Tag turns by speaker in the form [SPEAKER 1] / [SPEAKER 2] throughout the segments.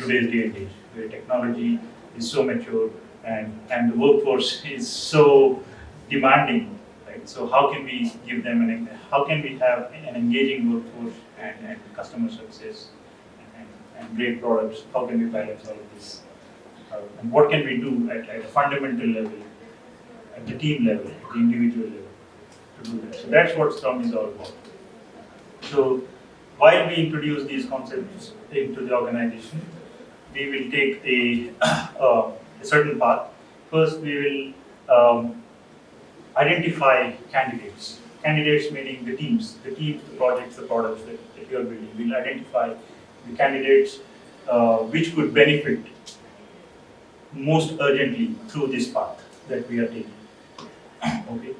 [SPEAKER 1] today's day and age, where technology is so mature and the workforce is so demanding, right? So how can we give them how can we have an engaging workforce and customer success and great products? How can we balance all of this? And what can we do at a fundamental level, at the team level, at the individual level to do that? So that's what Scrum is all about. So while we introduce these concepts into the organization, we will take a certain path. First, we will identify candidates. Candidates meaning the teams, the projects, the products that you are building. We'll identify the candidates which could benefit most urgently through this path that we are taking. Okay.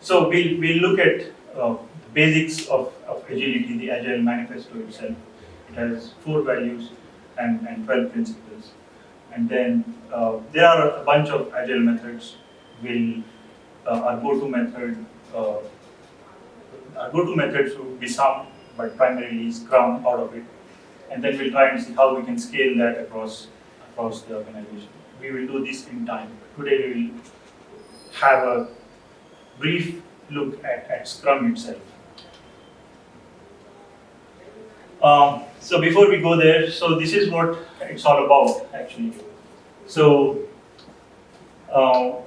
[SPEAKER 1] So we'll look at the basics of agility, the Agile manifesto itself. It has 4 values and 12 principles. And then there are a bunch of Agile methods. Our go-to methods would be some, but primarily Scrum out of it. And then we'll try and see how we can scale that across the organization. We will do this in time. Today we will have a brief look at Scrum itself. So before we go there, so this is what it's all about actually. So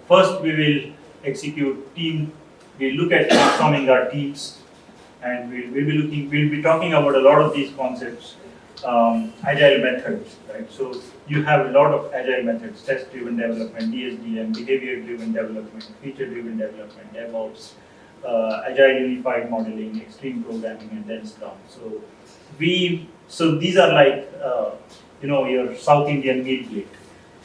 [SPEAKER 1] first we will execute team. We'll look at transforming our teams, and we'll be talking about a lot of these concepts. Agile methods, right? So you have a lot of Agile methods: test-driven development, DSDM, behavior-driven development, feature-driven development, DevOps, Agile unified modeling, extreme programming, and then Scrum. So these are like your South Indian meal plate.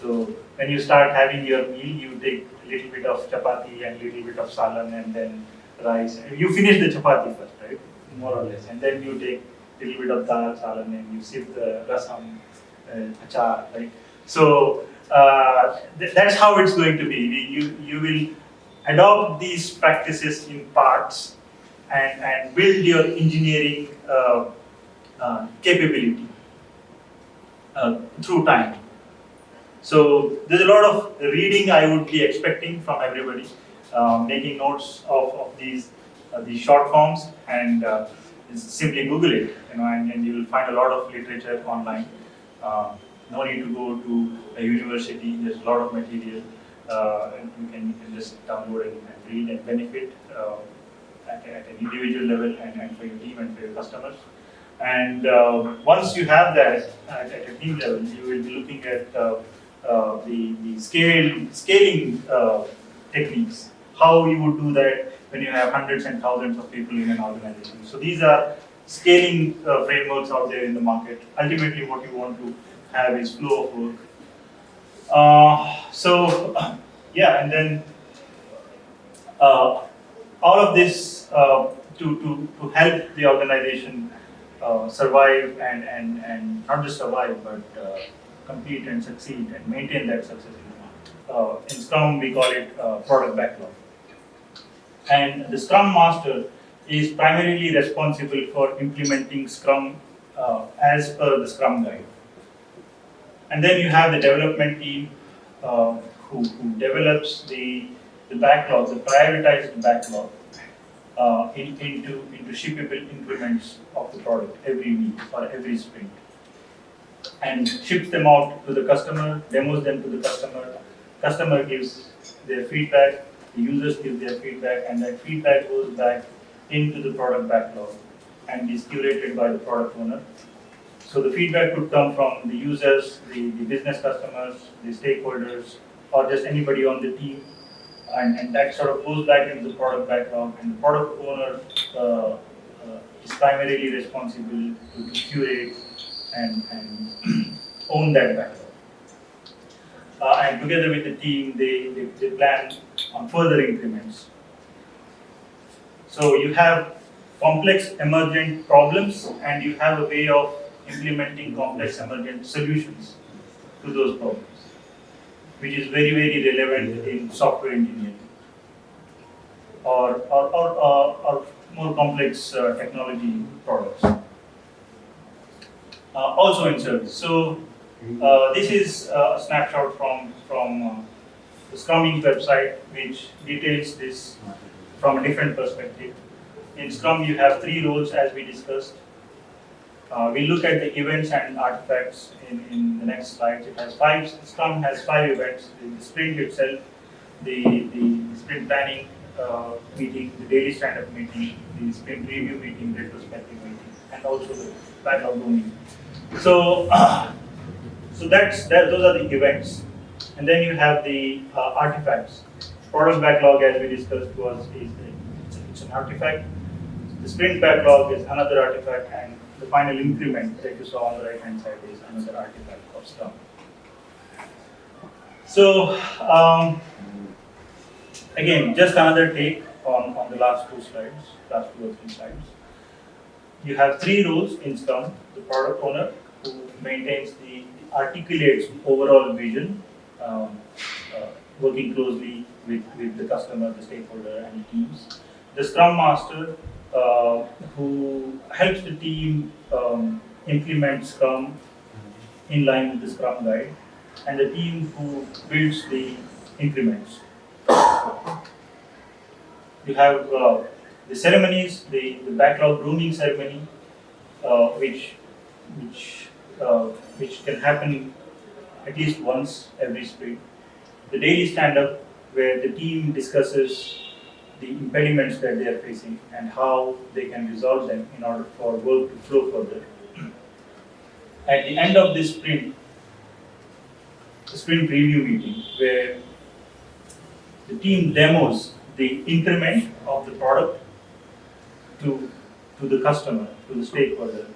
[SPEAKER 1] So when you start having your meal, you take a little bit of chapati and a little bit of salan and then rice. You finish the chapati first, right? More or less, and then you take a little bit of dal, salan, and you sip the rasam, achar, right? So that's how it's going to be. You will adopt these practices in parts and build your engineering capability through time. So there's a lot of reading I would be expecting from everybody, making notes of these short forms, and simply Google it, and you will find a lot of literature online. No need to go to a university. There's a lot of material, and you can just download and read and benefit at an individual level and for your team and for your customers. And once you have that at a team level, you will be looking at the scaling techniques. How you would do that when you have hundreds and thousands of people in an organization. So these are scaling frameworks out there in the market. Ultimately, what you want to have is flow of work. And then all of this to help the organization survive and not just survive, but compete and succeed and maintain that success in the market. In Scrum, we call it product backlog. And the Scrum Master is primarily responsible for implementing Scrum as per the Scrum guide. And then you have the development team who develops the backlog, the prioritized backlog into shippable increments of the product every week or every sprint, and ships them out to the customer, demos them to the customer. Customer gives their feedback, the users give their feedback, and that feedback goes back into the product backlog and is curated by the product owner. So the feedback could come from the users, the business customers, the stakeholders, or just anybody on the team, and that sort of goes back into the product backlog, and the product owner is primarily responsible to curate and own that backlog. And together with the team, they plan on further increments. So you have complex emergent problems, and you have a way of implementing complex emergent solutions to those problems, which is very, very relevant in software engineering or more complex technology products. also in service. So this is a snapshot from the Scrum Inc. website, which details this from a different perspective. In Scrum, you have 3 roles as we discussed. We look at the events and artifacts in the next slides. It has 5. Scrum has 5 events: the sprint itself, the sprint planning meeting, the daily stand-up meeting, the sprint review meeting, retrospective meeting, and also the backlog meeting. So, those are the events, and then you have the artifacts. Product backlog, as we discussed, it's an artifact. The sprint backlog is another artifact, and the final increment that you saw on the right-hand side is another artifact of Scrum. So, again, just another take on the last 2 or 3 slides. You have 3 roles in Scrum: the product owner, who articulates overall vision, working closely with the customer, the stakeholder, and the teams. The Scrum Master, who helps the team implement Scrum in line with the Scrum Guide, and the team who builds the increments. You have the ceremonies, the backlog grooming ceremony, which can happen at least once every sprint. The daily stand-up, where the team discusses the impediments that they are facing and how they can resolve them in order for work to flow further. At the end of this sprint, the sprint review meeting, where the team demos the increment of the product to the customer, to the stakeholder,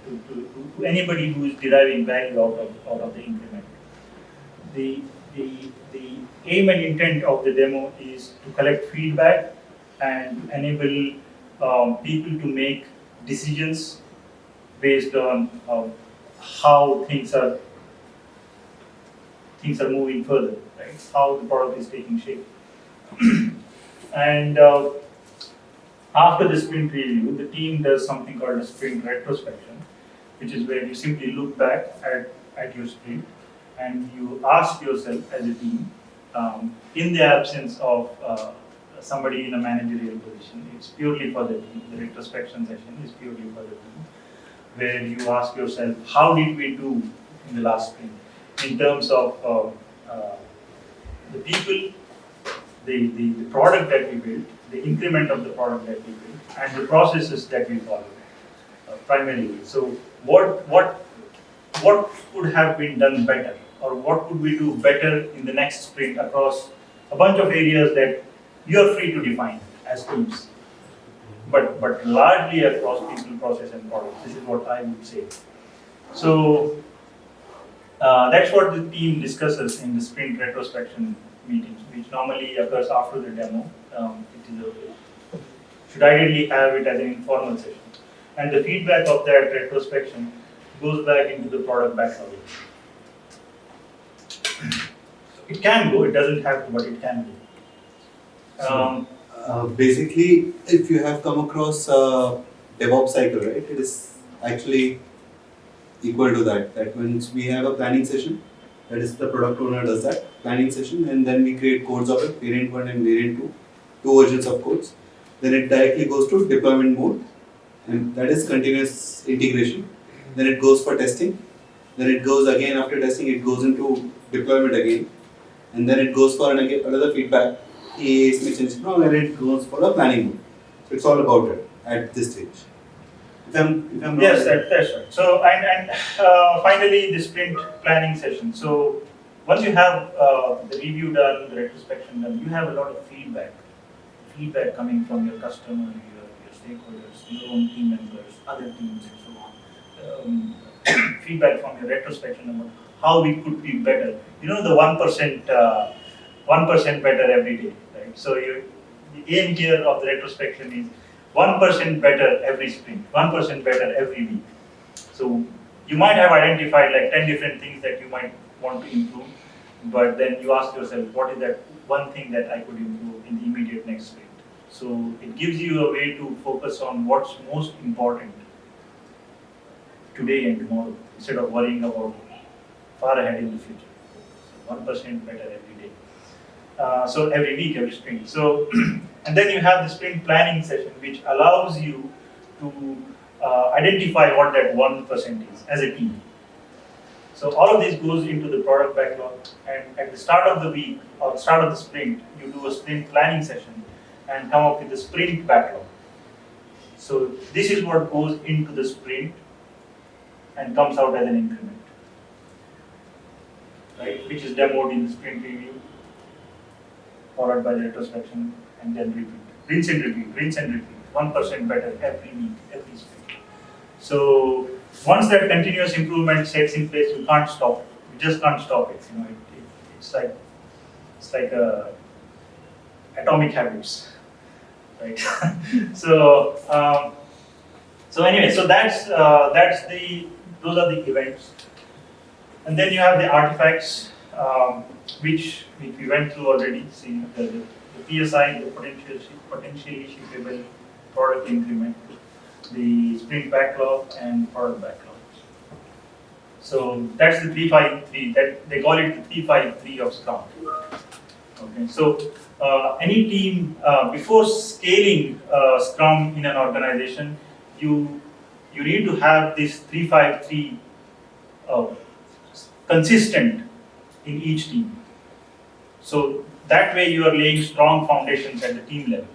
[SPEAKER 1] to anybody who is deriving value out of the increment. The aim and intent of the demo is to collect feedback and enable people to make decisions based on how things are moving further, right? How the product is taking shape. And after the sprint review, the team does something called a sprint retrospection, which is where you simply look back at your sprint and you ask yourself as a team, in the absence of somebody in a managerial position, it's purely for the team. The retrospection session is purely for the team, where you ask yourself, how did we do in the last sprint in terms of the people, the product that we built, the increment of the product that we built, and the processes that we followed, primarily. So what could have been done better, or what could we do better in the next sprint across a bunch of areas that you're free to define as teams, but largely across people, process, and products. This is what I would say. So that's what the team discusses in the sprint retrospection meetings, which normally occurs after the demo. Should ideally have it as an informal session. And the feedback of that retrospection goes back into the product backlog. It can go, it doesn't have to, but it can go.
[SPEAKER 2] Basically, if you have come across DevOps cycle, right, it is actually equal to that. That means we have a planning session, that is the product owner does that planning session, and then we create codes of it, variant 1 and variant 2, 2 versions of codes. Then it directly goes to deployment mode, and that is continuous integration. Then it goes for testing. Then it goes again after testing, it goes into deployment again. And then it goes for another feedback, and it goes for the planning mode. So it's all about it at this stage.
[SPEAKER 1] Yes, that's right. So, and finally, the sprint planning session. So, once you have the review done, the retrospection done, you have a lot of feedback coming from your customer, your stakeholders, your own team members, other teams, and so on. Feedback from your retrospection about how we could be better. You know, the 1% better every day, right? So, the aim here of the retrospection is 1% better every sprint, 1% better every week. So you might have identified like 10 different things that you might want to improve, but then you ask yourself, what is that one thing that I could improve in the immediate next sprint? So it gives you a way to focus on what's most important today and tomorrow instead of worrying about far ahead in the future. So 1% better every day. So every week, every sprint. So and then you have the sprint planning session, which allows you to identify what that 1% is as a team. So all of this goes into the product backlog, and at the start of the week or start of the sprint, you do a sprint planning session and come up with the sprint backlog. So this is what goes into the sprint and comes out as an increment, right? Which is demoed in the sprint review, followed by the retrospection, and then repeat. Rinse and repeat, rinse and repeat. 1% better every week, every sprint. So once that continuous improvement sets in place, you can't stop it. You just can't stop it. You know, it's like atomic habits, right? so anyway, so that's those are the events, and then you have the artifacts, which we went through already. See the PSI, the potentially shippable product increment, the sprint backlog, and product backlog. So that's the 353. That they call it the 353 of Scrum. Okay. So any team before scaling Scrum in an organization, you need to have this 353 consistent in each team. So that way you are laying strong foundations at the team level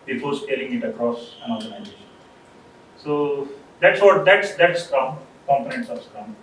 [SPEAKER 1] before scaling it across an organization. So that's Scrum, components of Scrum.